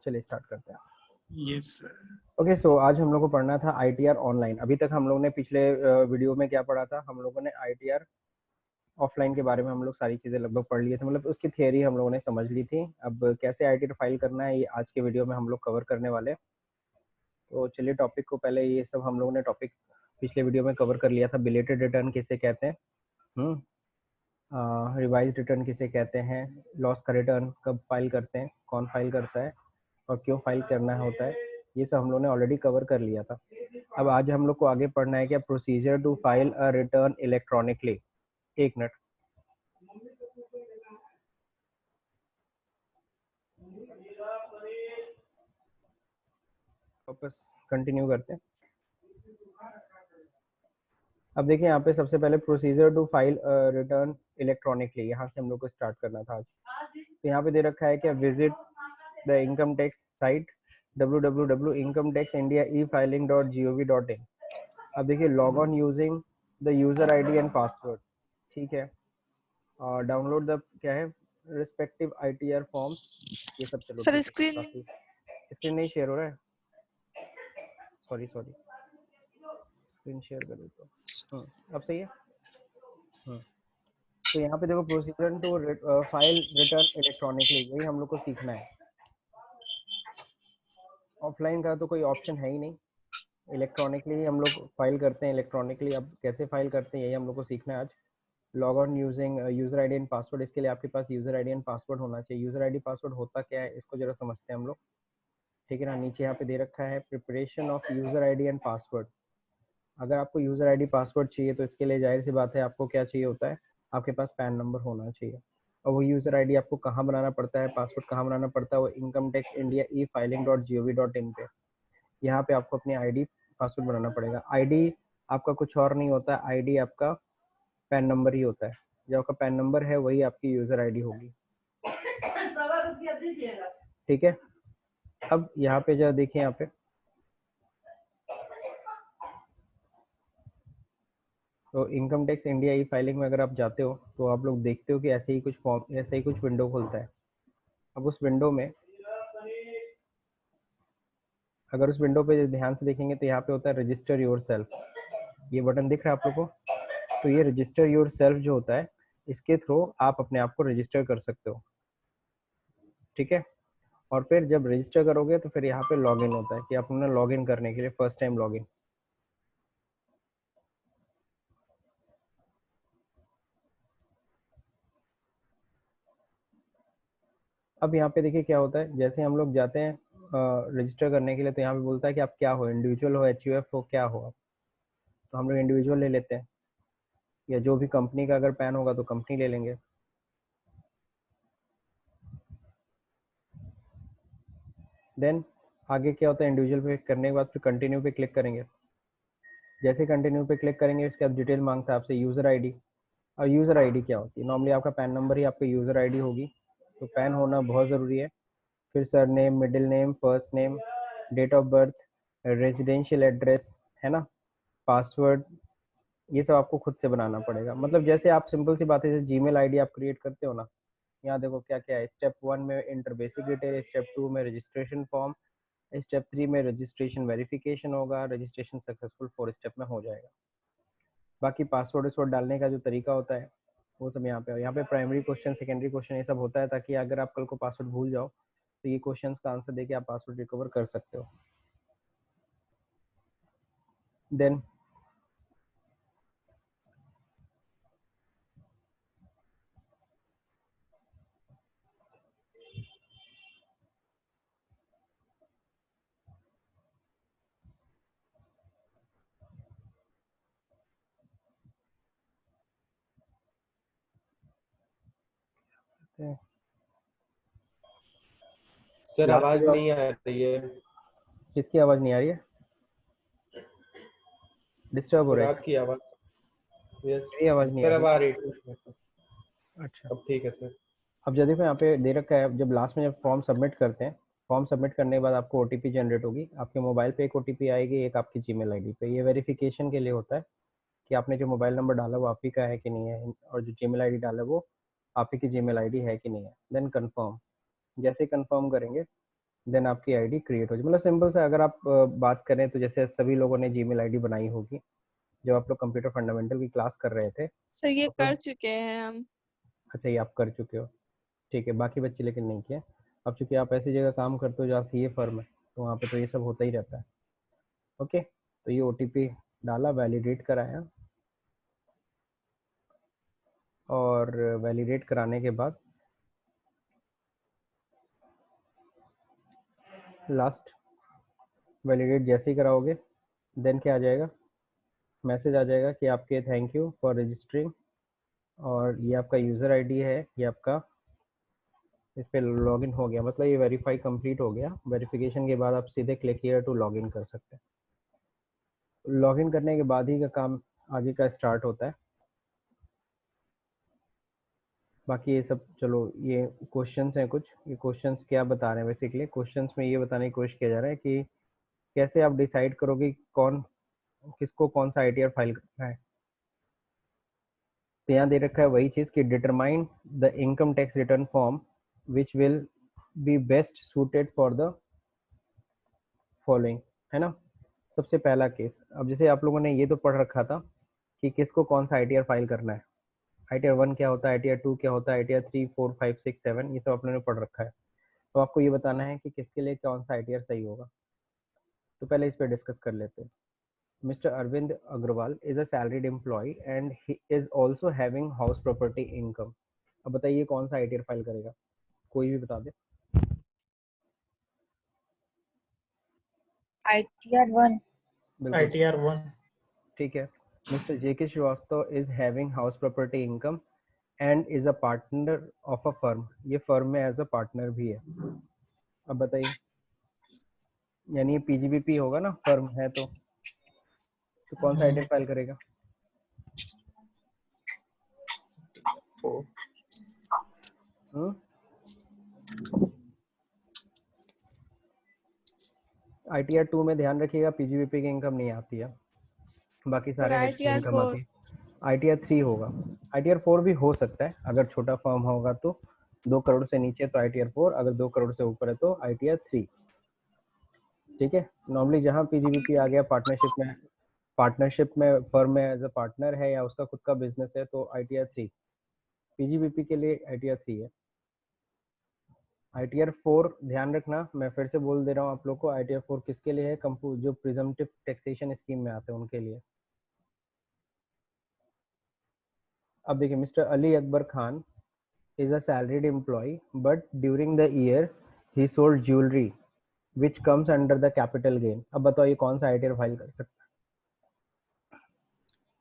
चलिए स्टार्ट करते हैं। Yes sir. ओके, सो आज हम लोग को पढ़ना था आईटीआर ऑनलाइन। अभी तक हम लोग ने पिछले वीडियो में क्या पढ़ा था, हम लोगों ने आईटीआर ऑफलाइन के बारे में हम लोग सारी चीज़ें लगभग पढ़ लिए थे, मतलब उसकी थियरी हम लोगों ने समझ ली थी। अब कैसे आईटीआर फाइल करना है ये आज के वीडियो में हम लोग कवर करने वाले हैं। तो चलिए टॉपिक को, पहले ये सब हम लोगों ने टॉपिक पिछले वीडियो में कवर कर लिया था। बिलेटेड रिटर्न किसे कहते हैं, रिवाइज रिटर्न किसे कहते हैं, लॉस का रिटर्न कब फाइल करते हैं, कौन फाइल करता है और क्यों फाइल करना होता है, ये सब हम लोग ने ऑलरेडी कवर कर लिया था। अब आज हम लोग को आगे पढ़ना है क्या, procedure to file a return electronically. एक मिनट, वापस कंटिन्यू करते हैं। अब देखिए यहाँ पे सबसे पहले procedure to file return electronically, यहाँ से हम लोग को स्टार्ट करना था आज। तो यहाँ पे दे रखा है कि visit the income tax site www.incometaxindia.e-filing.gov.in। अब देखिए log on using the user ID and password, ठीक है, और डाउनलोड द क्या है रिस्पेक्टिव आईटीआर फॉर्म्स, ये सब चलो सर ठीक है। स्क्रीन काफी स्क्रीन नहीं शेयर हो रहा है, सॉरी स्क्रीन शेयर कर देता हूँ। अब सही है। तो यहाँ पे देखो procedure to file return electronically, यही हम लोग को सीखना है। ऑफलाइन का तो कोई ऑप्शन है ही नहीं, इलेक्ट्रॉनिकली हम लोग फाइल करते हैं इलेक्ट्रॉनिकली। अब कैसे फाइल करते हैं यही हम लोग को सीखना है आज। Log on using user ID and password, इसके लिए आपके पास यूजर आईडी एंड पासवर्ड होना चाहिए। यूजर आईडी पासवर्ड होता क्या है इसको जरा समझते हैं हम लोग, ठीक है ना। नीचे यहाँ पे दे रखा है preparation of user ID and password. अगर आपको यूजर आईडी पासवर्ड चाहिए तो इसके लिए जाहिर सी बात है आपको क्या चाहिए होता है, आपके पास पैन नंबर होना चाहिए। और वो यूजर आईडी आपको कहाँ बनाना पड़ता है, पासवर्ड कहाँ बनाना पड़ता है, वो इनकम टैक्स इंडिया e-filing.gov.in पे, यहाँ पे आपको अपनी आईडी पासवर्ड बनाना पड़ेगा। आईडी आपका कुछ और नहीं होता है, आईडी आपका पैन नंबर ही होता है। जो आपका पैन नंबर है वही आपकी यूजर आईडी होगी, ठीक है। अब यहाँ पे जरा देखिए, यहाँ पे तो इनकम टैक्स इंडिया ई-फाइलिंग में अगर आप जाते हो तो आप लोग देखते हो कि ऐसे ही कुछ फॉर्म, ऐसे ही कुछ विंडो खुलता है। अब उस विंडो में, अगर उस विंडो पे ध्यान से देखेंगे तो यहाँ पे होता है रजिस्टर योर सेल्फ, ये बटन दिख रहा है आप लोगों को। तो ये रजिस्टर योर सेल्फ जो होता है, इसके थ्रू आप अपने आप को रजिस्टर कर सकते हो, ठीक है। और फिर जब रजिस्टर करोगे तो फिर यहाँ पे लॉगिन होता है कि अपना लॉगिन करने के लिए फर्स्ट टाइम लॉगिन। अब यहाँ पे देखिए क्या होता है, जैसे हम लोग जाते हैं रजिस्टर करने के लिए तो यहाँ पे बोलता है कि आप क्या हो, इंडिविजुअल हो, एचयूएफ हो, क्या हो आप। तो हम लोग इंडिविजुअल ले लेते हैं, या जो भी कंपनी का अगर पैन होगा तो कंपनी ले लेंगे। देन आगे क्या होता है, इंडिविजुअल पे करने के बाद फिर कंटिन्यू पे क्लिक करेंगे। जैसे कंटिन्यू पे क्लिक करेंगे इसके बाद डिटेल मांगता है आपसे यूजर आईडी। और यूजर आईडी क्या होती है, नॉर्मली आपका पैन नंबर ही आपका यूजर आईडी होगी, तो पैन होना बहुत ज़रूरी है। फिर surname, middle name, first name, date of birth, residential address, है ना, पासवर्ड, ये सब आपको खुद से बनाना पड़ेगा। मतलब जैसे आप सिंपल सी बात है, जैसे जीमेल आईडी आप क्रिएट करते हो ना, यहाँ देखो क्या क्या है। स्टेप 1 में इंटर बेसिक डिटेल, स्टेप 2 में रजिस्ट्रेशन फॉर्म, स्टेप 3 में रजिस्ट्रेशन वेरिफिकेशन होगा, रजिस्ट्रेशन सक्सेसफुल 4 स्टेप में हो जाएगा। बाकी पासवर्ड वासवर्ड डालने का जो तरीका होता है वो सब यहाँ पे प्राइमरी क्वेश्चन, सेकेंडरी क्वेश्चन, ये सब होता है, ताकि अगर आप कल को पासवर्ड भूल जाओ तो ये क्वेश्चन का आंसर देके आप पासवर्ड रिकवर कर सकते हो। देन सर लास्ट आवाज में नहीं आ रही है। किसकी आवाज़ नहीं आ रही है, डिस्टर्ब हो सर रहा है, आपकी आवाज, यस मेरी आवाज़ नहीं आ सर अब रही। आ रही है। अच्छा, अब ठीक है सर। अब जब देखो यहाँ पे दे रखा है, जब लास्ट में जब फॉर्म सबमिट करते हैं, फॉर्म सबमिट करने के बाद आपको ओटीपी जनरेट होगी, आपके मोबाइल पे एक ओटीपी आएगी, एक आपकी जीमेल आईडी पे। ये वेरिफिकेशन के लिए होता है कि आपने जो मोबाइल नंबर डाला वो आप ही का है कि नहीं है, और जो जीमेल आईडी डाला वो आप ही की जीमेल आईडी है कि नहीं है। देन कंफर्म, जैसे कंफर्म करेंगे देन आपकी आईडी क्रिएट हो जाए। मतलब सिंपल सा अगर आप बात करें तो जैसे सभी लोगों ने जीमेल आईडी बनाई होगी जब आप लोग कंप्यूटर फंडामेंटल की क्लास कर रहे थे। सर ये तो कर चुके हैं हम। अच्छा, ये आप कर चुके हो, ठीक है। बाकी बच्चे लेकिन नहीं किए। अब चूंकि आप ऐसी जगह काम करते हो जहाँ सीए फर्म है, तो वहाँ पे तो ये सब होता ही रहता है। ओके, तो ये ओटीपी डाला, वैलिडेट कराया, और वैलिडेट कराने के बाद लास्ट वैलिडेट जैसे ही कराओगे देन क्या आ जाएगा, मैसेज आ जाएगा कि आपके थैंक यू फॉर रजिस्टरिंग, और ये आपका यूज़र आईडी है, ये आपका इस पर लॉगिन हो गया, मतलब ये वेरीफाई कंप्लीट हो गया। वेरिफिकेशन के बाद आप सीधे क्लिक हियर टू लॉगिन कर सकते हैं। लॉगिन करने के बाद ही का काम आगे का स्टार्ट होता है। बाकी ये सब चलो, ये क्वेश्चंस हैं कुछ। ये क्वेश्चंस क्या बता रहे हैं, बेसिकली क्वेश्चंस में ये बताने की कोशिश किया जा रहा है कि कैसे आप डिसाइड करोगे कौन किसको कौन सा आईटीआर फाइल करना है। तो यहाँ दे रखा है वही चीज़ कि determine the income tax return form which will be best suited for the following, है ना। सबसे पहला केस, अब जैसे आप लोगों ने ये तो पढ़ रखा था कि किसको कौन सा आईटीआर फाइल करना है। आईटीआर 1 क्या होता है, आईटीआर 2 क्या होता है, आईटीआर 3, 4, 5, 6, 7, ये सब आप लोगों ने पढ़ रखा है। तो आपको ये बताना है कि किसके लिए कौन सा आईटीआर सही होगा। तो पहले इस पर डिस्कस कर लेते हैं। Mister Arvind Agarwal is a salaried employ and he is also having house property income. अब बताइए कौन सा आईटीआर फाइल करेगा, कोई भी बता दे। ITR 1। बिल्कुल ITR 1। ठीक है। Mister J K Srivastava is having house property income and is a partner of a firm, ये फर्म में एज अ पार्टनर भी है। अब बताइए, यानी ये पीजीबीपी होगा ना, फर्म है तो कौन सा आईटीआर फाइल करेगा। 4। आईटीआर 2 में ध्यान रखिएगा पीजीबीपी की इनकम नहीं आती है, बाकी सर सारे में ITR इनकम 4। आती है। आईटीआर 3 होगा। आईटीआर 4 भी हो सकता है, अगर छोटा फर्म होगा तो 2 करोड़ से नीचे तो आईटीआर 4, अगर 2 करोड़ से ऊपर है तो आईटीआर 3। ठीक है। नॉर्मली जहाँ पीजीबीपी आ गया पार्टनरशिप में फर्म में एज अ पार्टनर है या उसका खुद का बिजनेस है तो आईटीआर 3। पीजीबीपी के लिए आईटीआर 3 है। आईटीआर 4 ध्यान रखना, मैं फिर से बोल दे रहा हूँ आप लोग को, आईटीआर 4 किसके लिए है, जो प्रिजम्पटिव टैक्सेशन स्कीम में आते हैं उनके लिए। अब देखिए, mister Ali Akbar Khan is a salaried employee but during the year he sold jewelry which comes under the capital gain। अब बताओ ये कौन सा आईटीआर फाइल कर सकता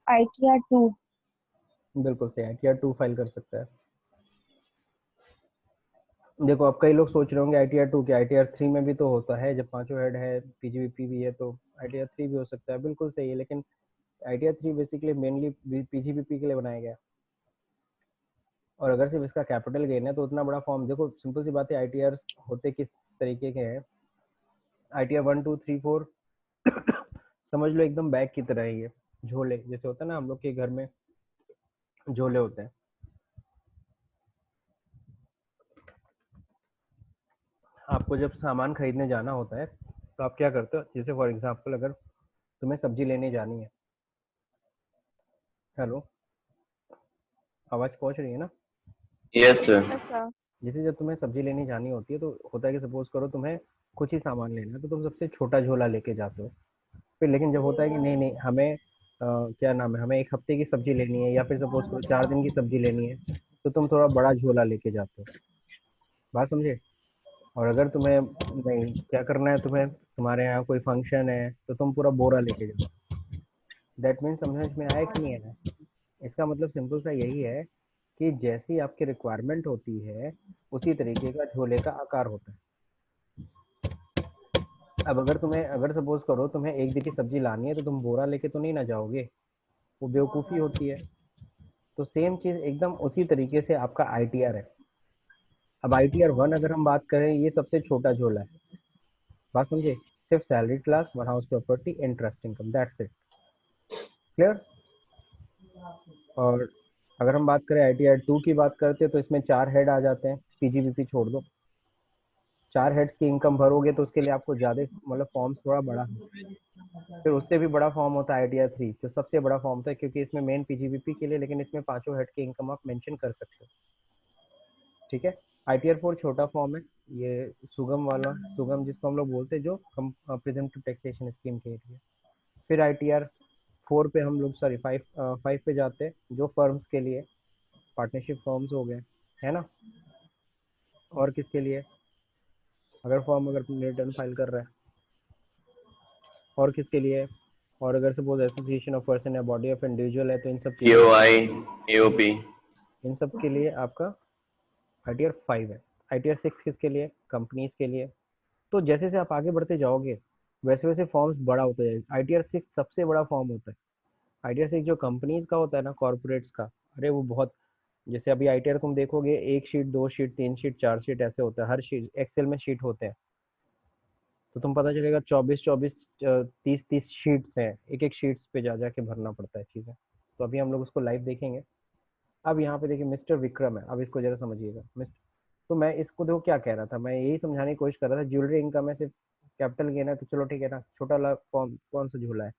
ITR 2। है। बिल्कुल सही, आईटीआर 2 फाइल कर सकता है। देखो अब कई लोग सोच रहे होंगे आईटीआर 2 क्या, आईटीआर 3 में भी तो होता है, जब पांचों हेड है पीजीबीपी भी है तो आईटीआर 3 भी हो सकता है। बिल्कुल सही है, लेकिन आईटीआर 3 बेसिकली मेनली पीजीबीपी के लिए बनाया गया। और अगर सिर्फ इसका कैपिटल गेन है तो उतना बड़ा फॉर्म, देखो सिंपल सी बात है, आईटीआर होते किस तरीके के हैं। आईटीआर 1, 2, 3, 4 समझ लो एकदम बैग की तरह ही है, झोले जैसे होता है ना, हम लोग के घर में झोले होते हैं। आपको जब सामान खरीदने जाना होता है तो आप क्या करते हो, जैसे फॉर एग्जांपल अगर तुम्हें सब्जी लेने जानी है, हेलो आवाज पहुंच रही है ना। Yes sir. अच्छा। जैसे जब तुम्हें सब्जी लेने जानी होती है तो होता है कि सपोज करो तुम्हें कुछ ही सामान लेना है तो तुम सबसे छोटा झोला लेके जाते हो। फिर लेकिन जब होता है कि नहीं नहीं हमें क्या नाम है, हमें 1 हफ्ते की सब्जी लेनी है या फिर सपोज करो 4 दिन की सब्जी लेनी है तो तुम थोड़ा बड़ा झोला लेके जाते हो। बात समझे। और अगर तुम्हें नहीं क्या करना है, तुम्हें तुम्हारे यहाँ कोई फंक्शन है तो तुम पूरा बोरा लेके जाओ। दैट मीन्स समझ में आया कि नहीं आया। इसका मतलब सिंपल सा यही है कि जैसी आपकी रिक्वायरमेंट होती है उसी तरीके का झोले का आकार होता है। अब अगर सपोज करो तुम्हें 1 दिन की सब्जी लानी है तो तुम बोरा लेके तो नहीं ना जाओगे, वो बेवकूफ़ी होती है। तो सेम चीज़ एकदम उसी तरीके से आपका आईटीआर है। अब आईटीआर 1 अगर हम बात करें, ये सबसे छोटा झोला है। बात समझे, सिर्फ salary class, one house property, interest income, that's it. Clear. और अगर हम बात करें आईटीआर 2 की बात करते हैं तो इसमें 4 हेड आ जाते हैं, पीजीबीपी छोड़ दो, 4 हेड्स की इनकम भरोगे तो उसके लिए आपको ज़्यादा मतलब फॉर्म्स थोड़ा बड़ा है। फिर उससे भी बड़ा फॉर्म होता है ITR 3, जो सबसे बड़ा फॉर्म होता है, क्योंकि इसमें मेन PGBP के लिए, लेकिन इसमें 5 हेड की इनकम आप मेंशन कर सकते हो। ठीक है। ITR 4 छोटा फॉर्म है, ये सुगम वाला, सुगम जिसको हम लोग बोलते हैं, जो प्रेजेंटिव टैक्सेशन स्कीम के लिए। फिर ITR 4 पे हम लोग, सॉरी 5 पे जाते हैं, जो फर्म्स के लिए, पार्टनरशिप फर्म्स हो गए, है ना। और किसके लिए, अगर फॉर्म अगर रिटर्न फाइल कर रहा है, और किसके लिए, और अगर सपोज एसोसिएशन ऑफ पर्सन या बॉडी ऑफ इंडिविजुअल है, तो इन सब के लिए, EOI, EOP। इन सब के लिए आपका ITR 5 है। ITR 6 किसके लिए, कंपनीज के लिए। तो जैसे जैसे आप आगे बढ़ते जाओगे वैसे वैसे फॉर्म्स बड़ा होता जाएगा। ITR 6 सबसे बड़ा फॉर्म होता है। ITR 6 जो कंपनीज का होता है ना, कॉर्पोरेट्स का, अरे वो बहुत, जैसे अभी ITR तुम देखोगे, 1 शीट, 2 शीट, 3 शीट, 4 शीट ऐसे होता है, हर शीट एक्सेल में शीट होते हैं। तो तुम पता चलेगा 24 30 शीट्स हैं, एक एक शीट्स पे जा जाके भरना पड़ता है चीज़ें। तो अभी हम लोग उसको लाइव देखेंगे। अब यहाँ पे देखिए मिस्टर विक्रम है, अब इसको जरा समझिएगा। मिस्टर, तो मैं इसको देखो क्या कह रहा था, मैं यही समझाने की कोशिश कर रहा था, ज्वेलरी इनकम है, सिर्फ कैपिटल गेन है, तो चलो ठीक है ना, छोटा ला कौन सा झूला है,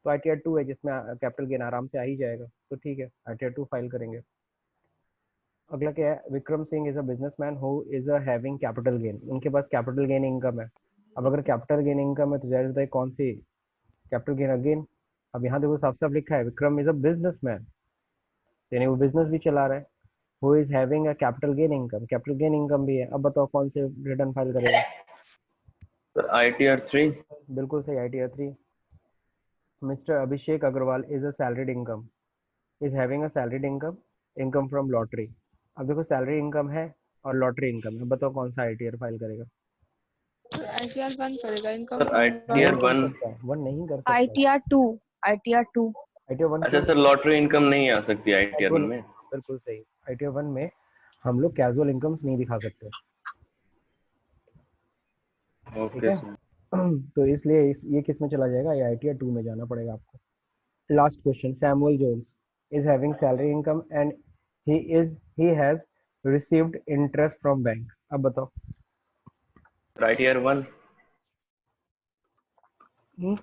तो ITR 2 है जिसमें कैपिटल गेन आराम से आ ही जाएगा, तो ठीक है ITR 2 फाइल करेंगे। अगला क्या है, Vikram Singh is a businessman who is a having capital gain, उनके पास कैपिटल गेन इनकम है। अब अगर कैपिटल गेन इनकम है तो जाहिर होता है कौन सी, कैपिटल गेन अगेन। अब यहाँ देखो साफ साफ लिखा है विक्रम इज अ बिजनेसमैन, यानी वो बिजनेस भी चला रहा है। Who is having a capital gain income, capital gain income भी है। अब बताओ कौन से रिटर्न फाइल करेगा। Sir ITR 3। बिल्कुल सही, ITR 3। Mister Abhishek Agarwal is a salaried income, is having a salaried income, income from lottery. अब देखो सैलरी इनकम है और लॉटरी इनकम है, बताओ कौन सा ITR फाइल करेगा। ITR 1 करेगा, income sir from ITR one कर 1। सकता है, वन नहीं कर सकता। ITR 2, ITR 2, ITR 1 अच्छा क्यों सर, नहीं, लॉटरी इनकम नहीं आ सकती ITR 1 कैजुअल, में। बिल्कुल सही। ITR 1 में हम लोग कैजुअल इनकम्स नहीं दिखा सकते, ठीक ओके है। सर। तो इसलिए ये किस में चला जाएगा, ये ITR 2 में जाना पड़ेगा आपको। Last question, Samuel Jones is having salary income and he is he has received interest from bank. अब बताओ। ITR 1। हम्म,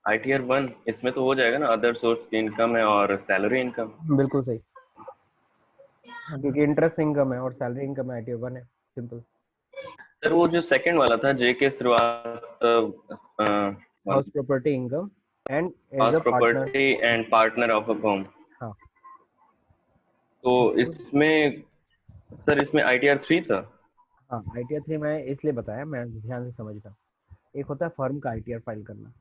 ITR 1 इसमें तो हो जाएगा ना, अदर सोर्स की इनकम है और सैलरी इनकम। बिल्कुल सही, क्योंकि इंटरेस्ट इनकम है और सैलरी इनकम है, ITR 1 है, सिंपल। सर वो जो सेकंड वाला था, JK Srivastava, house property income and as house a partner. Property and partner of a firm. हाँ, तो इसमें सर, इसमें ITR 3 था। हाँ ITR 3 मैं इसलिए बताया, मैं ध्यान से समझ रहा हूँ। एक होता है फर्म का ITR फाइल करना,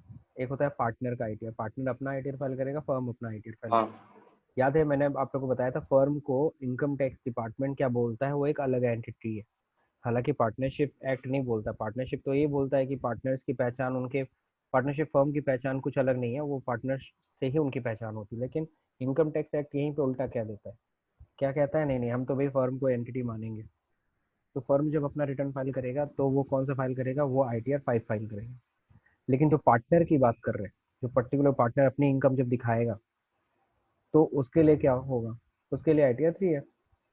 एक होता है पार्टनर का ITR, पार्टनर अपना ITR फाइल करेगा, फर्म अपना ITR फाइल हाँ। करेगा। याद है मैंने आप लोगों को बताया था, फर्म को इनकम टैक्स डिपार्टमेंट क्या बोलता है, वो एक अलग एंटिटी है। हालांकि पार्टनरशिप एक्ट नहीं बोलता, पार्टनरशिप तो ये बोलता है कि पार्टनर्स की पहचान उनके, पार्टनरशिप फर्म की पहचान कुछ अलग नहीं है, वो पार्टनर से ही उनकी पहचान होती है। लेकिन इनकम टैक्स एक्ट यहीं पे उल्टा कह देता है, क्या कहता है, नहीं नहीं हम तो भाई फर्म को एंटिटी मानेंगे। तो फर्म जब अपना रिटर्न फाइल करेगा तो वो कौन सा फाइल करेगा, वो ITR 5 फाइल करेगा। लेकिन जो पार्टनर की बात कर रहे हैं, जो पर्टिकुलर पार्टनर अपनी इनकम जब दिखाएगा, तो उसके लिए क्या होगा, उसके लिए ITR 3 है,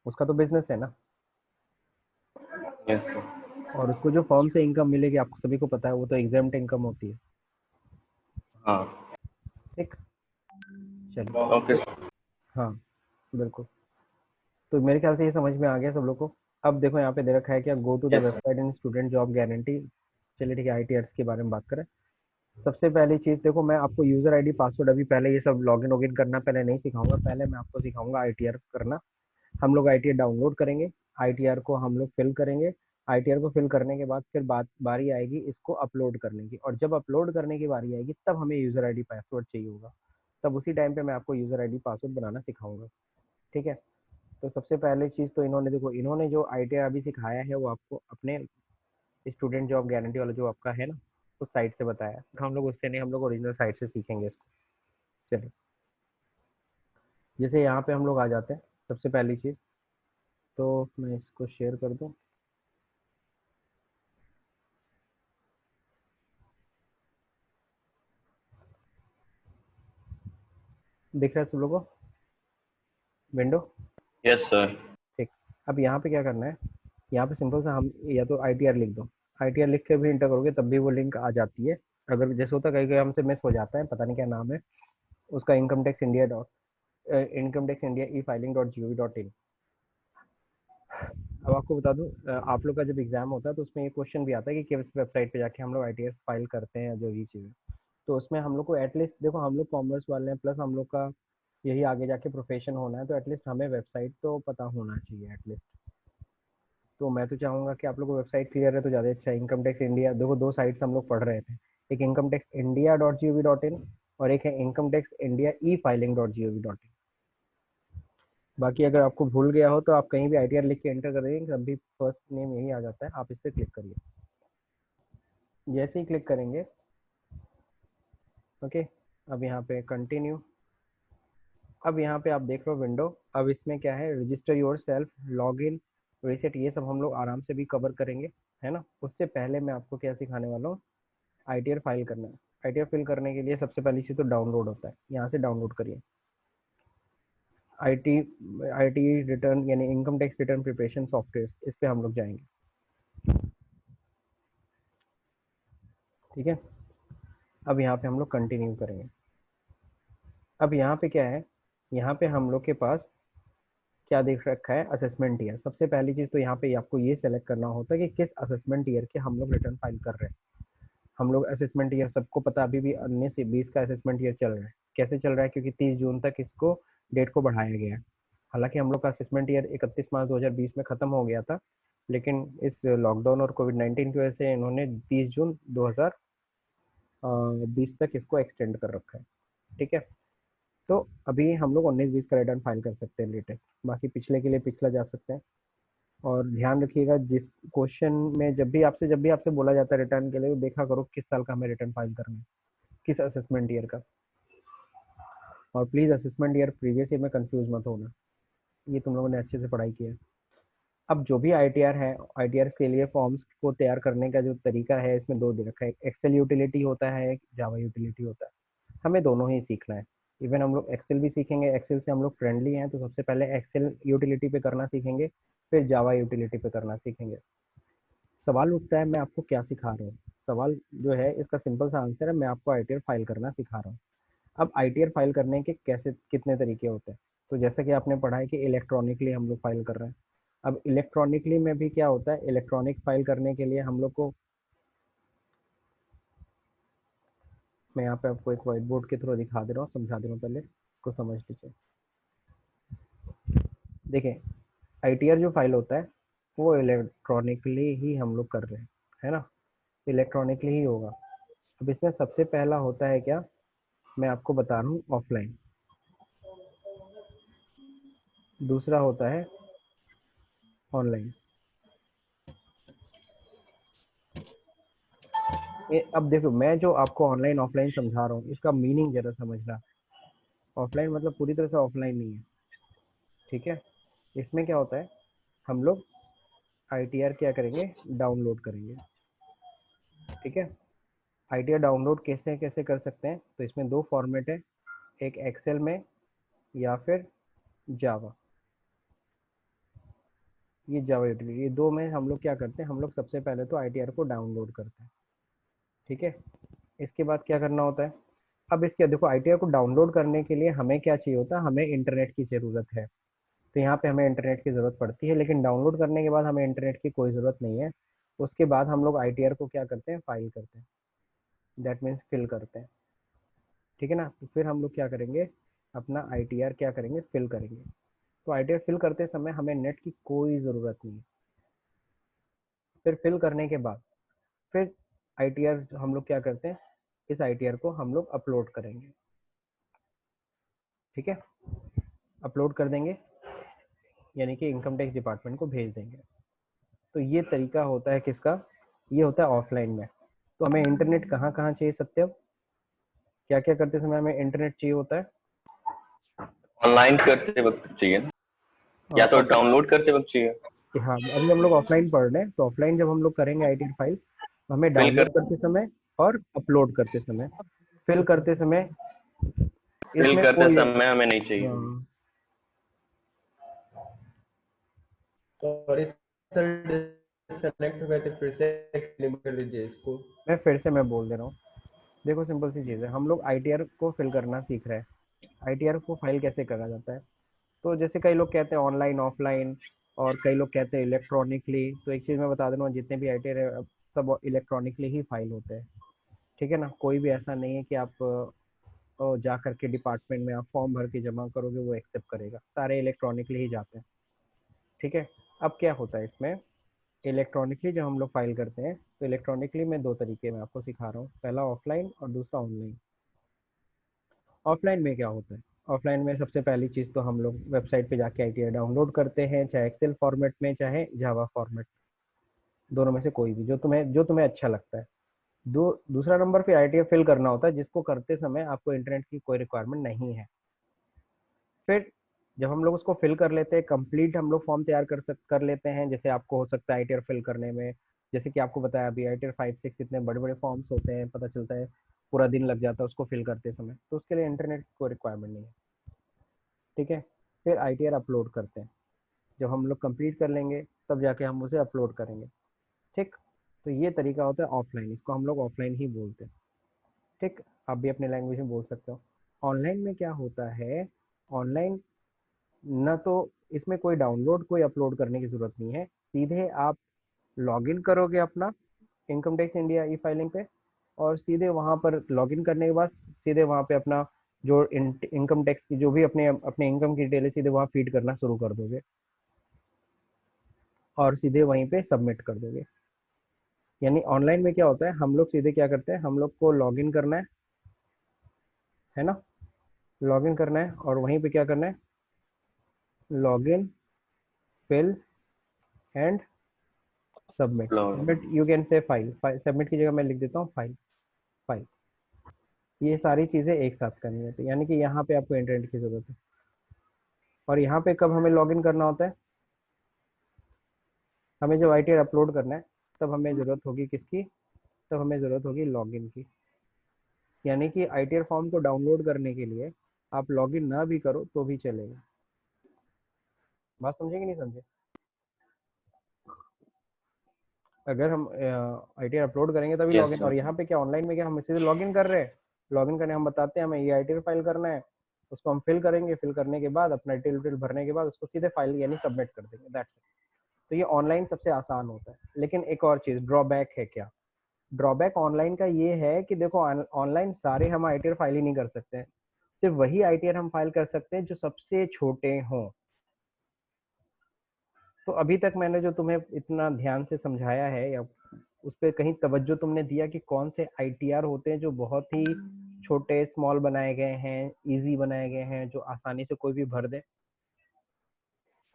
उसका तो बिजनेस है ना। Yes sir. और उसको जो फर्म से इनकम मिलेगी, आपको सभी को पता है, वो तो एग्जाम्प्ट इनकम होती है। हाँ। ठीक, चलिए। ओके। हाँ, बिल्कुल। तो मेरे ख्याल से ये समझ में आ गया सब लोग को। अब देखो यहाँ पे दे रखा है क्या, go to the yes sir. Website in student job guarantee. चलिए ठीक है, ITR के बारे में बात करें। सबसे पहली चीज़ देखो, मैं आपको यूज़र ID पासवर्ड अभी पहले ये सब लॉगिन वॉगिन करना पहले नहीं सिखाऊंगा, पहले मैं आपको सिखाऊंगा ITR करना। हम लोग ITR डाउनलोड करेंगे, ITR को हम लोग फिल करेंगे। ITR को फिल करने के बाद फिर बारी आएगी इसको अपलोड करने की, और जब अपलोड करने की बारी आएगी तब हमें यूज़र ID पासवर्ड चाहिए होगा, तब उसी टाइम पे मैं आपको यूज़र ID पासवर्ड बनाना सिखाऊंगा, ठीक है। तो सबसे पहले चीज़ तो इन्होंने देखो, इन्होंने जो ITR अभी सिखाया है वो आपको अपने स्टूडेंट जॉब गारंटी वाला जो आपका है ना, उस साइट से बताया, हम लोग उससे नहीं, हम लोग ओरिजिनल साइट से सीखेंगे इसको। चलिए, जैसे यहाँ पे हम लोग आ जाते हैं, सबसे पहली चीज़ तो मैं इसको शेयर कर दूँ। दिख रहा है सब लोगों को विंडो, यस सर। ठीक। अब यहाँ पे क्या करना है, यहाँ पे सिंपल सा हम या तो ITR लिख दो, ITR लिख के भी इंटर करोगे तब भी वो लिंक आ जाती है। अगर जैसे होता है कहीं कहीं हमसे मिस हो जाता है, पता नहीं क्या नाम है उसका, इनकम टैक्स इंडिया ई फाइलिंग .gov.in। अब आपको बता दूं, आप लोग का जब एग्जाम होता है तो उसमें ये क्वेश्चन भी आता है कि किस वेबसाइट पे जाके हम लोग ITR फाइल करते हैं, जो ये चीज़ें। तो उसमें हम लोग को एटलीस्ट, देखो हम लोग कॉमर्स वाले हैं, प्लस हम लोग का यही आगे जाके प्रोफेशन होना है, तो एटलीस्ट हमें वेबसाइट तो पता होना चाहिए एटलीस्ट। तो मैं तो चाहूँगा कि आप लोग को वेबसाइट क्लियर है तो ज़्यादा अच्छा है। इनकम टैक्स इंडिया, देखो 2 साइट्स हम लोग पढ़ रहे थे, एक इनकम टैक्स इंडिया .gov.in और एक है इनकम टैक्स इंडिया ई फाइलिंग .gov.in। बाकी अगर आपको भूल गया हो तो आप कहीं भी ITR लिख के एंटर कर देंगे, तब भी फर्स्ट नेम यही आ जाता है, आप इस पर क्लिक करिए। जैसे ही क्लिक करेंगे, ओके, अब यहाँ पे कंटिन्यू। अब यहाँ पे आप देख लो विंडो, अब इसमें क्या है, register your self, log in, reset, ये सब हम लोग आराम से भी कवर करेंगे, है ना। उससे पहले मैं आपको क्या सिखाने वाला हूँ, ITR फाइल करना है। ITR फिल करने के लिए सबसे पहली चीज़ तो डाउनलोड होता है, यहाँ से डाउनलोड करिए। IT रिटर्न यानी income tax return preparation software, इस पे हम लोग जाएंगे, ठीक है। अब यहाँ पे हम लोग कंटिन्यू करेंगे। अब यहाँ पे क्या है, यहाँ पे हम लोग के पास क्या देख रखा है, असेसमेंट ईयर। सबसे पहली चीज़ तो यहाँ पे आपको ये सेलेक्ट करना होता है कि किस असेसमेंट ईयर के हम लोग रिटर्न फाइल कर रहे हैं। हम लोग असेसमेंट ईयर, सबको पता अभी भी 19 से 20 का असेसमेंट ईयर चल रहा है। कैसे चल रहा है, क्योंकि 30 जून तक इसको डेट को बढ़ाया गया है। हालांकि हम लोग का असेसमेंट ईयर 31 मार्च 2020 में ख़त्म हो गया था, लेकिन इस लॉकडाउन और कोविड-19 की वजह से इन्होंने 30 जून 2020 तक इसको एक्सटेंड कर रखा है, ठीक है। तो अभी हम लोग 19-20 का रिटर्न फाइल कर सकते हैं लेटेस्ट, बाकी पिछले के लिए पिछला जा सकते हैं। और ध्यान रखिएगा, जिस क्वेश्चन में जब भी आपसे बोला जाता है रिटर्न के लिए, तो देखा करो किस साल का हमें रिटर्न फाइल करना है, किस असेसमेंट ईयर का। और please assessment year previous year में कंफ्यूज मत होना, ये तुम लोगों ने अच्छे से पढ़ाई की है। अब जो भी ITR है, ITR के लिए फॉर्म्स को तैयार करने का जो तरीका है, इसमें 2 दे रखा है, एक एक्सेल यूटिलिटी होता है, एक जावा यूटिलिटी होता है। हमें दोनों ही सीखना है। इवन हम लोग एक्सेल भी सीखेंगे, एक्सेल से हम लोग फ्रेंडली हैं, तो सबसे पहले एक्सेल यूटिलिटी पे करना सीखेंगे, फिर जावा यूटिलिटी पे करना सीखेंगे। सवाल उठता है मैं आपको क्या सिखा रहा हूँ, सवाल जो है इसका सिंपल सा आंसर है, मैं आपको ITR फाइल करना सिखा रहा हूँ। अब ITR फाइल करने के कैसे कितने तरीके होते हैं, तो जैसा कि आपने पढ़ा है कि इलेक्ट्रॉनिकली हम लोग फाइल कर रहे हैं। अब इलेक्ट्रॉनिकली में भी क्या होता है, इलेक्ट्रॉनिक फाइल करने के लिए हम लोग को, मैं यहाँ पे आपको एक व्हाइट बोर्ड के थ्रू दिखा दे रहा हूँ, समझा दे रहा हूँ, पहले इसको समझ लीजिए। देखिए, ITR जो फाइल होता है वो इलेक्ट्रॉनिकली ही हम लोग कर रहे हैं, है ना, इलेक्ट्रॉनिकली ही होगा। अब इसमें सबसे पहला होता है क्या, मैं आपको बता रहा हूँ, ऑफलाइन। दूसरा होता है ऑनलाइन। अब देखो, मैं जो आपको ऑनलाइन ऑफलाइन समझा रहा हूँ, इसका मीनिंग जरा समझना। ऑफलाइन मतलब पूरी तरह से ऑफलाइन नहीं है, ठीक है। इसमें क्या होता है, हम लोग ITR क्या करेंगे, डाउनलोड करेंगे, ठीक है। ITR डाउनलोड कैसे कैसे कर सकते हैं, तो इसमें 2 फॉर्मेट है, एक एक्सेल में या फिर जावा। ये जावा यूटिलिटी, ये 2 में हम लोग क्या करते हैं, हम लोग सबसे पहले तो ITR को डाउनलोड करते हैं, ठीक है। इसके बाद क्या करना होता है, अब इसके देखो, ITR को डाउनलोड करने के लिए हमें क्या चाहिए होता है, हमें इंटरनेट की ज़रूरत है। तो यहाँ पे हमें इंटरनेट की ज़रूरत पड़ती है, लेकिन डाउनलोड करने के बाद हमें इंटरनेट की कोई ज़रूरत नहीं है। उसके बाद हम लोग ITR को क्या करते हैं, फाइल करते हैं, दैट मीन्स फिल करते हैं, ठीक है ना। तो फिर हम लोग क्या करेंगे, अपना ITR क्या करेंगे, फिल करेंगे। तो ITR फिल करते समय हमें नेट की कोई ज़रूरत नहीं है। फिर फिल करने के बाद फिर ITR हम लोग क्या करते हैं, इस ITR को हम लोग अपलोड करेंगे, ठीक है। अपलोड कर देंगे यानी कि इनकम टैक्स डिपार्टमेंट को भेज देंगे। तो ये तरीका होता है किसका, ये होता है ऑफलाइन में। तो हमें इंटरनेट कहाँ कहाँ चाहिए सत्यम, क्या क्या करते समय हमें इंटरनेट चाहिए होता है, ऑनलाइन करते वक्त चाहिए ना, या तो डाउनलोड करते वक्त चाहिए, हाँ, अभी हम लोग ऑफलाइन पढ़ रहे हैं, तो ऑफलाइन जब हम लोग करेंगे ITR फाइल, तो हमें फिल डाउनलोड करते समय और अपलोड करते समय, फिल करते समय इसमें करते कोई, समय हमें नहीं चाहिए। हाँ, सॉरी सर डिस्कनेक्ट हो गए थे, फिर से एक्सप्लेन कर लीजिए इसको। मैं बोल दे रहा हूँ। देखो सिंपल सी चीज़ है, हम लोग आईटीआर को फिल करना सीख रहे हैं। आईटीआर को फाइल कैसे करा जाता है, तो जैसे कई लोग कहते हैं ऑनलाइन ऑफलाइन, और कई लोग कहते हैं इलेक्ट्रॉनिकली। तो एक चीज़ मैं बता दे रहा हूँ, जितने भी आईटीआर है अब सब इलेक्ट्रॉनिकली ही फाइल होते हैं, ठीक है ना। कोई भी ऐसा नहीं है कि आप जा करके डिपार्टमेंट में आप फॉर्म भर के जमा करोगे वो एक्सेप्ट करेगा, सारे इलेक्ट्रॉनिकली ही जाते हैं, ठीक है। अब क्या होता है इसमें, इलेक्ट्रॉनिकली जब हम लोग फाइल करते हैं तो इलेक्ट्रॉनिकली में दो तरीके मैं आपको सिखा रहा हूँ, पहला ऑफलाइन और दूसरा ऑनलाइन। ऑफलाइन में क्या होता है, ऑफलाइन में सबसे पहली चीज़ तो हम लोग वेबसाइट पे जाके आईटीआर डाउनलोड करते हैं, चाहे एक्सेल फॉर्मेट में चाहे जावा फॉर्मेट, दोनों में से कोई भी जो तुम्हें अच्छा लगता है। दूसरा नंबर पे आईटीआर फिल करना होता है, जिसको करते समय आपको इंटरनेट की कोई रिक्वायरमेंट नहीं है। फिर जब हम लोग उसको फिल कर लेते हैं, कंप्लीट हम लोग फॉर्म तैयार कर लेते हैं। जैसे आपको हो सकता है आईटीआर फिल करने में, जैसे कि आपको बताया अभी आईटीआर 5-6 इतने बड़े बड़े फॉर्म्स होते हैं, पता चलता है पूरा दिन लग जाता है उसको फिल करते समय, तो उसके लिए इंटरनेट की कोई रिक्वायरमेंट नहीं है, ठीक है। फिर आईटीआर अपलोड करते हैं, जब हम लोग कंप्लीट कर लेंगे तब जाके हम उसे अपलोड करेंगे, ठीक। तो ये तरीका होता है ऑफलाइन, इसको हम लोग ऑफलाइन ही बोलते हैं, ठीक। आप भी अपने लैंग्वेज में बोल सकते हो। ऑनलाइन में क्या होता है, ऑनलाइन ना तो इसमें कोई डाउनलोड कोई अपलोड करने की जरूरत नहीं है, सीधे आप लॉगिन करोगे अपना इनकम टैक्स इंडिया ई फाइलिंग पे, और सीधे वहाँ पर लॉगिन करने के बाद सीधे वहाँ पे अपना जो इनकम टैक्स की जो भी अपने अपने इनकम की डिटेल है सीधे वहाँ फीड करना शुरू कर दोगे और सीधे वहीं पे सबमिट कर दोगे। यानी ऑनलाइन में क्या होता है, हम लोग सीधे क्या करते हैं, हम लोग को लॉगिन करना है ना, लॉगिन करना है और वहीं पे क्या करना है, login fill and submit you can say file submit की जगह मैं लिख देता हूँ फाइल। ये सारी चीज़ें एक साथ करनी होती है, यानी कि यहाँ पे आपको इंटरनेट की ज़रूरत है। और यहाँ पे कब हमें लॉगिन करना होता है, हमें जब आईटीआर अपलोड करना है तब हमें ज़रूरत होगी किसकी, तब हमें ज़रूरत होगी लॉगिन की। यानी कि आईटीआर फॉर्म को डाउनलोड करने के लिए आप लॉगिन ना भी करो तो भी चलेगा। बात समझे कि नहीं समझे। अगर हम आईटीआर अपलोड करेंगे तभी लॉगिन, और यहाँ पे क्या ऑनलाइन में क्या हम सीधे लॉगिन कर रहे हैं, लॉगिन करने हम बताते हैं हमें ये आईटीआर फाइल करना है, उसको हम फिल करेंगे, फिल करने के बाद अपना डिटेल भरने के बाद उसको सीधे फाइल यानी सबमिट कर देंगे, दैट्स इट। तो ये ऑनलाइन सबसे आसान होता है। लेकिन एक और चीज़ ड्रॉबैक है, क्या ड्रॉबैक ऑनलाइन का ये है कि देखो ऑनलाइन सारे हम आईटीआर फाइल ही नहीं कर सकते हैं, सिर्फ वही आईटीआर हम फाइल कर सकते हैं जो सबसे छोटे हों। तो अभी तक मैंने जो तुम्हें इतना ध्यान से समझाया है या उस पर कहीं तवज्जो तुमने दिया कि कौन से आईटीआर होते हैं जो बहुत ही छोटे स्मॉल बनाए गए हैं, इजी बनाए गए हैं, जो आसानी से कोई भी भर दे।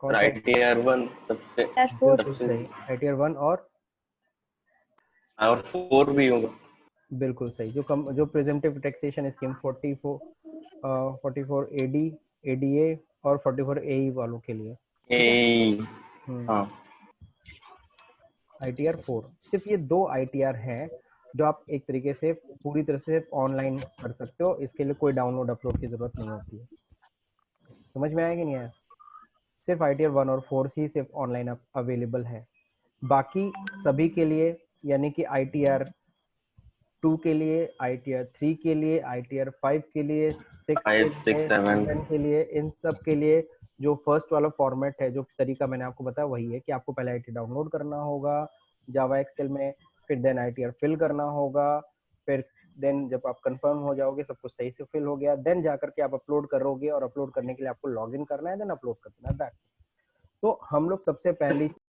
आईटीआर 1 सबसे बिल्कुल सही, आईटीआर 1 और 4 भी होगा, बिल्कुल सही। जो presumptive taxation scheme 44 AD ADA और 44 एई वालों के लिए, हाँ। आईटीआर 4 सिर्फ ये 2 आईटीआर हैं जो आप एक तरीके से पूरी तरह से ऑनलाइन कर सकते हो, इसके लिए कोई डाउनलोड अपलोड की जरूरत नहीं होती है। समझ में आया कि नहीं आया। सिर्फ आईटीआर 1 और 4 ही सिर्फ ऑनलाइन अवेलेबल है, बाकी सभी के लिए यानी कि आईटीआर 2 के लिए, आईटीआर 3 के लिए, आईटीआर 5 के लिए, 6 7 के लिए, इन सब के लिए जो फर्स्ट वाला फॉर्मेट है, जो तरीका मैंने आपको बताया वही है कि आपको पहले आईटीआर डाउनलोड करना होगा जावा एक्सेल में, फिर देन आईटीआर फिल करना होगा, फिर देन जब आप कंफर्म हो जाओगे सब कुछ सही से फिल हो गया, देन जाकर के आप अपलोड करोगे और अपलोड करने के लिए आपको लॉगिन करना है, देन अपलोड करना है, दैट्स। तो हम लोग सबसे पहली